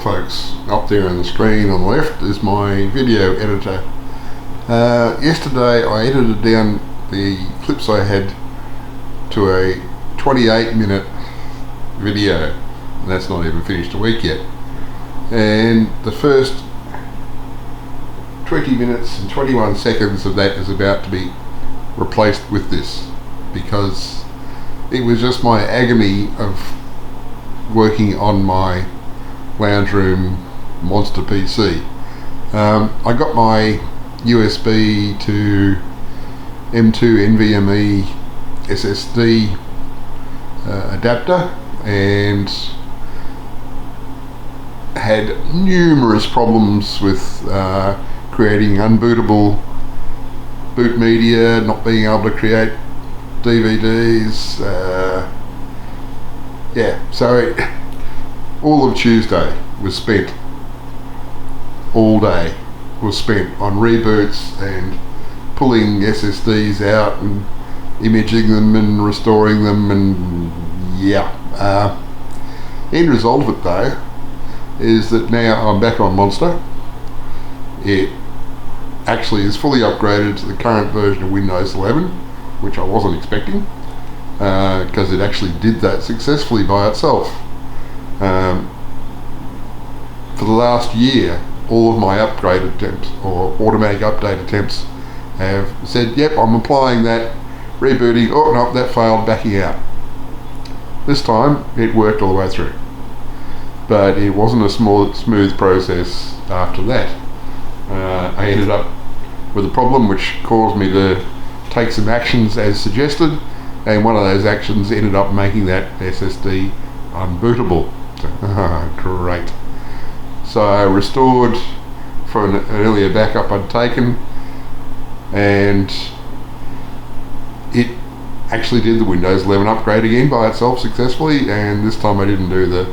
folks. Up there on the screen on the left is my video editor. Yesterday I edited down the clips I had to a 28-minute video, and that's not even finished a week yet. And the first 20 minutes and 21 seconds of that is about to be replaced with this, because it was just my agony of working on my lounge room MonsterPC. I got my USB to M2 NVMe SSD adapter and had numerous problems with creating unbootable boot media, not being able to create DVDs. So all of Tuesday was spent, all day was spent on reboots and pulling SSDs out and imaging them and restoring them, and end result of it though is that now I'm back on Monster. It actually is fully upgraded to the current version of Windows 11, which I wasn't expecting, because it actually did that successfully by itself. For the last year, all of my upgrade attempts or automatic update attempts have said, yep, I'm applying that, rebooting, oh no, that failed, backing out. This time it worked all the way through, but it wasn't a smooth process after that. I ended up with a problem which caused me to take some actions as suggested, and one of those actions ended up making that SSD unbootable. Great. So I restored for an earlier backup I'd taken, and it actually did the Windows 11 upgrade again by itself successfully, and this time I didn't do the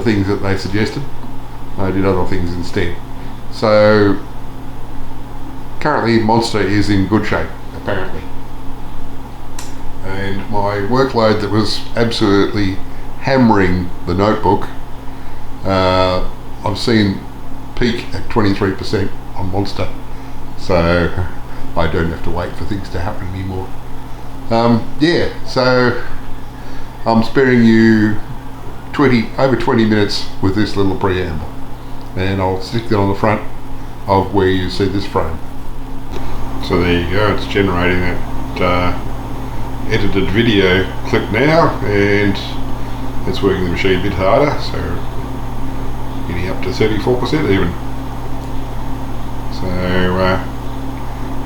things that they suggested. I did other things instead. So currently Monster is in good shape, apparently. And my workload that was absolutely hammering the notebook, I've seen peak at 23% on Monster, so I don't have to wait for things to happen anymore. So I'm sparing you over 20 minutes with this little preamble, and I'll stick that on the front of where you see this frame. So there you go, it's generating that edited video clip now, and it's working the machine a bit harder, so getting up to 34% even. So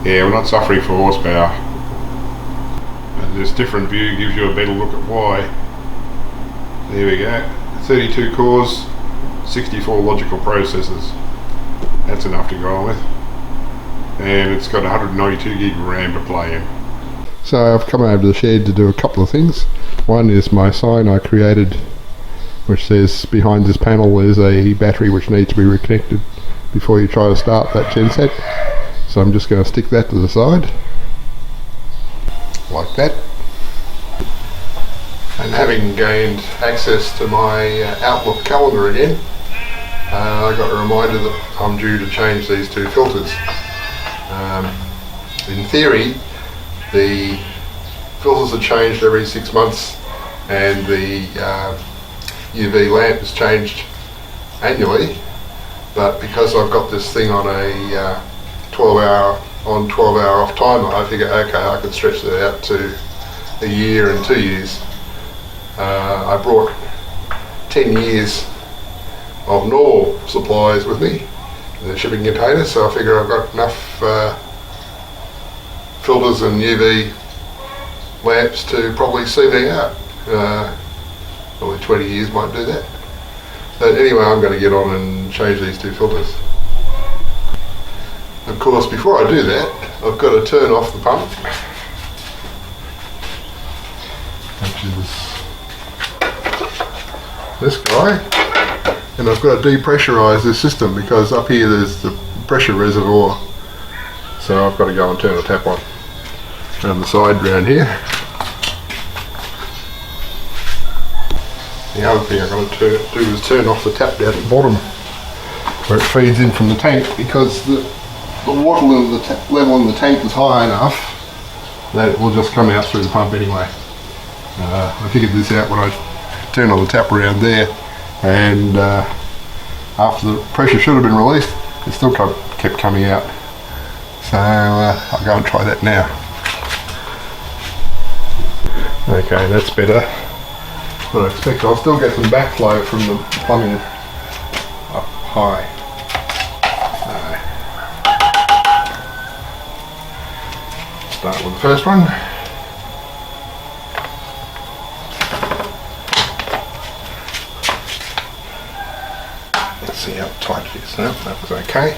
we're not suffering for horsepower. And this different view gives you a better look at why. There we go, 32 cores, 64 logical processors. That's enough to go on with. And it's got 192 gig RAM to play in. So I've come over to the shed to do a couple of things. One is my sign I created, which says behind this panel is a battery which needs to be reconnected before you try to start that genset. So I'm just going to stick that to the side, like that. And having gained access to my Outlook calendar again, I got a reminder that I'm due to change these two filters. In theory, the filters are changed every 6 months, and the UV lamp is changed annually, but because I've got this thing on a 12-hour on, 12-hour off timer, I figure, okay, I can stretch that out to a year and 2 years. I brought 10 years of normal supplies with me in the shipping container, so I figure I've got enough filters and UV lamps to probably see me out. Probably 20 years might do that. But anyway, I'm going to get on and change these two filters. Of course, before I do that, I've got to turn off the pump, which is this guy, and I've got to depressurise this system because up here there's the pressure reservoir, so I've got to go and turn the tap on around the side around here. The other thing I've got to do is turn off the tap down at the bottom where it feeds in from the tank, because the water level in the tank is high enough that it will just come out through the pump anyway. I figured this out when I turned on the tap around there, and after the pressure should have been released, it still kept coming out. So I'll go and try that now. Okay, that's better. But I expect I'll still get some backflow from the plumbing up high. Start with the first one. Let's see how tight it is now. That was okay.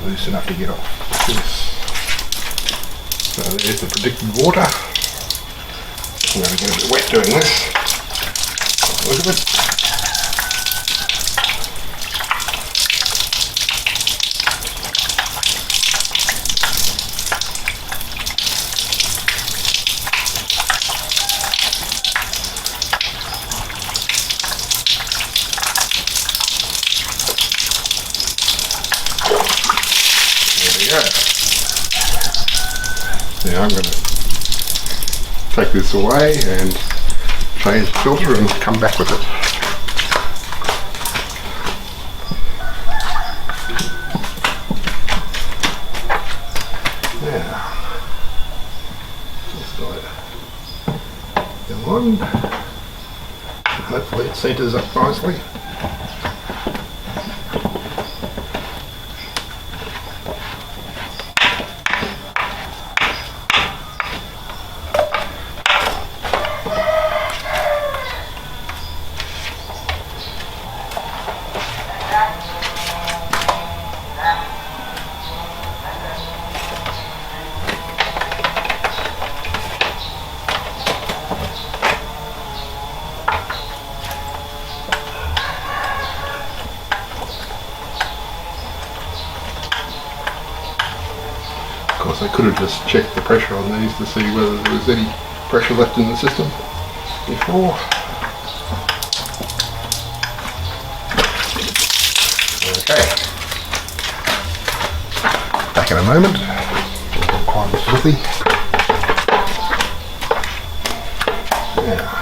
Loose enough to get off this. So there's the predicted water. I'm going to get a bit wet doing this. Look at it. Now I'm going to take this away and change the filter and come back with it. Now, just let it go on. Hopefully it centres up nicely. Of course, I could have just checked the pressure on these to see whether there was any pressure left in the system before. Okay. Back in a moment. Quite filthy. Yeah.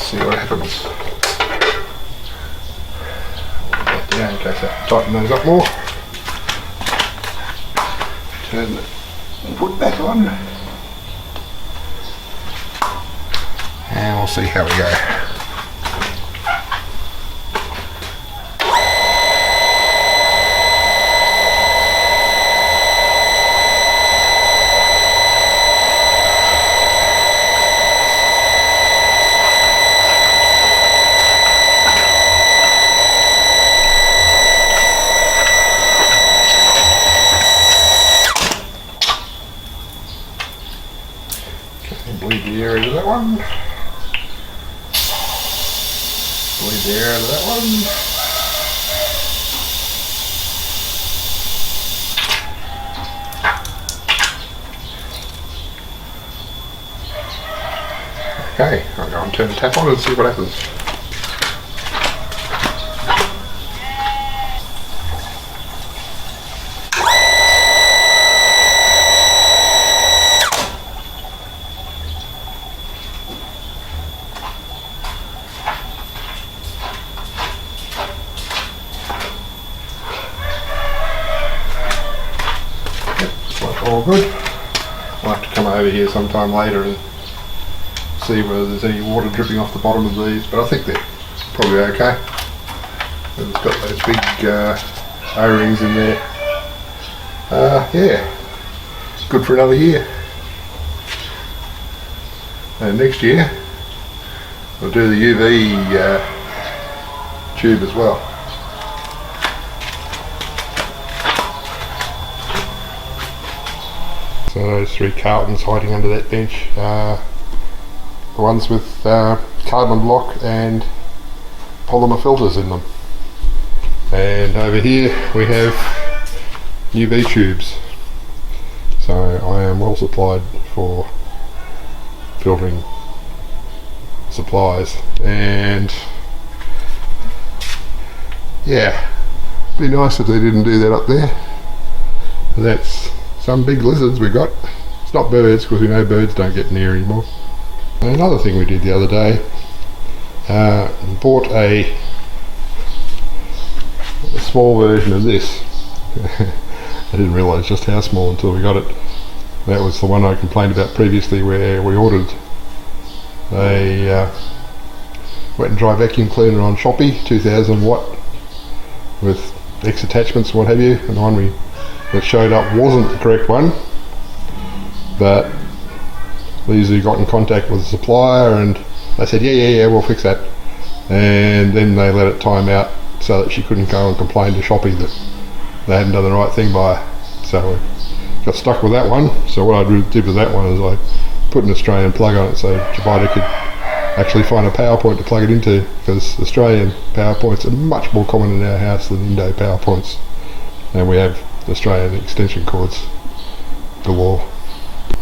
See what happens. Put that down in case I have to tighten those up more. Turn the input back on. And we'll see how we go. Bleed the air into that one. Bleed the air into that one. Okay, I'll go and turn the tap on and see what happens. All good. I'll have to come over here sometime later and see whether there's any water dripping off the bottom of these, but I think they're probably okay. It's got those big O-rings in there. Yeah, good for another year. And next year we'll do the UV tube as well. So those 3 cartons hiding under that bench are the ones with carbon block and polymer filters in them. And over here we have UV tubes. So I am well supplied for filtering supplies, and yeah, be nice if they didn't do that up there. That's some big lizards we got. It's not birds, because we know birds don't get near anymore. And another thing we did the other day, bought a small version of this. I didn't realise just how small until we got it. That was the one I complained about previously, where we ordered a wet and dry vacuum cleaner on Shopee, 2000 watt, with X attachments and what have you, and the one that showed up wasn't the correct one, but Lizzie got in contact with the supplier and they said yeah, we'll fix that, and then they let it time out so that she couldn't go and complain to Shopee that they hadn't done the right thing by her. So we got stuck with that one. So what I did with that one is I put an Australian plug on it so Jabida could actually find a power point to plug it into, because Australian power points are much more common in our house than Indo power points, and we have Australian extension cords galore.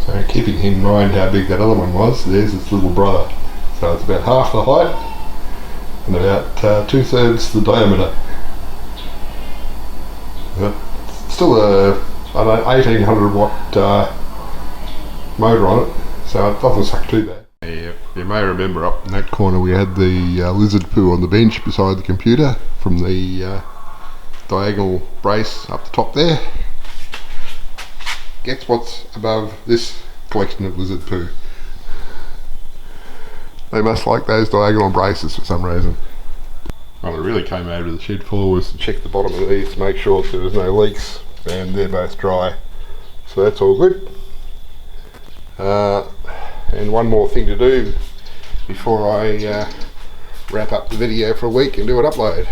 So keeping in mind how big that other one was, there's its little brother. So it's about half the height and about 2/3 the diameter. But still a 1800 watt motor on it, so it doesn't suck too bad. Yeah, you may remember up in that corner we had the lizard poo on the bench beside the computer from the diagonal brace up the top there. Guess what's above this collection of lizard poo? They must like those diagonal braces for some reason. What I really came over to the shed for was to check the bottom of these to make sure that there was no leaks, and they're both dry, so that's all good. And one more thing to do before I wrap up the video for a week and do an upload.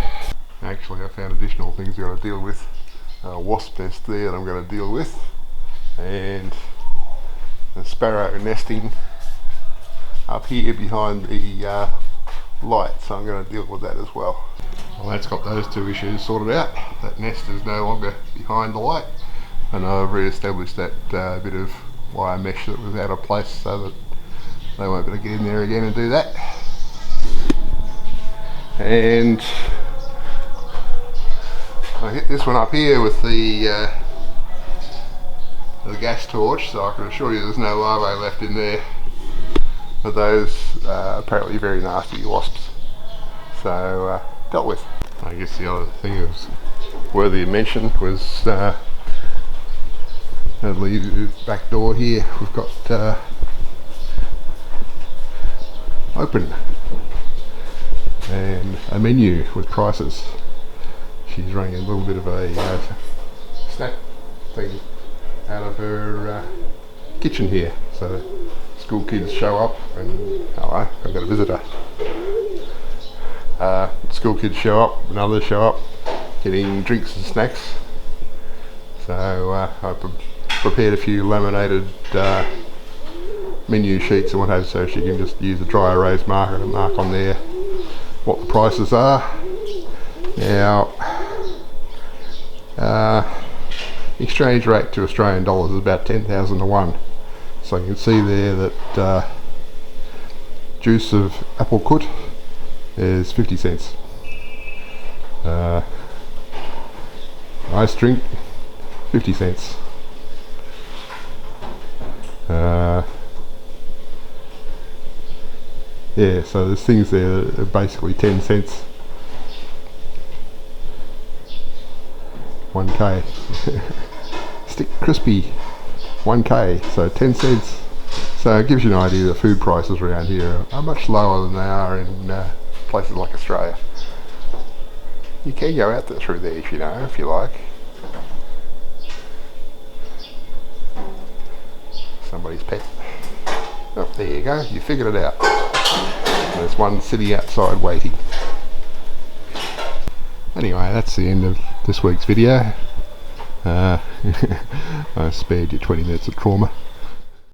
Actually, I found additional things I've got to deal with. Wasp nest there that I'm going to deal with, and the sparrow nesting up here behind the light, so I'm going to deal with that as well. Well, that's got those 2 issues sorted out. That nest is no longer behind the light, and I've re-established that bit of wire mesh that was out of place so that they won't be able to get in there again and do that. And I hit this one up here with the gas torch, so I can assure you there's no larvae left in there. But those apparently very nasty wasps, so dealt with. I guess the other thing that was worthy of mention was the back door here. We've got open and a menu with prices. She's running a little bit of a snack thing out of her kitchen here, so school kids show up and hello, I've got a visitor. School kids show up and others show up getting drinks and snacks, so I prepared a few laminated menu sheets and what have you, so she can just use a dry erase marker to mark on there what the prices are. Now exchange rate to Australian dollars is about 10,000 to 1. So you can see there that juice of apple cut is 50 cents. Ice drink, 50 cents. Yeah, so there's things there that are basically 10 cents. 1k. Stick crispy, 1k, so 10 cents. So it gives you an idea that food prices around here are much lower than they are in places like Australia. You can go out there through there if you know, if you like. Somebody's pet. Oh, there you go, you figured it out. There's one sitting outside waiting. Anyway, that's the end of this week's video. I spared you 20 minutes of trauma.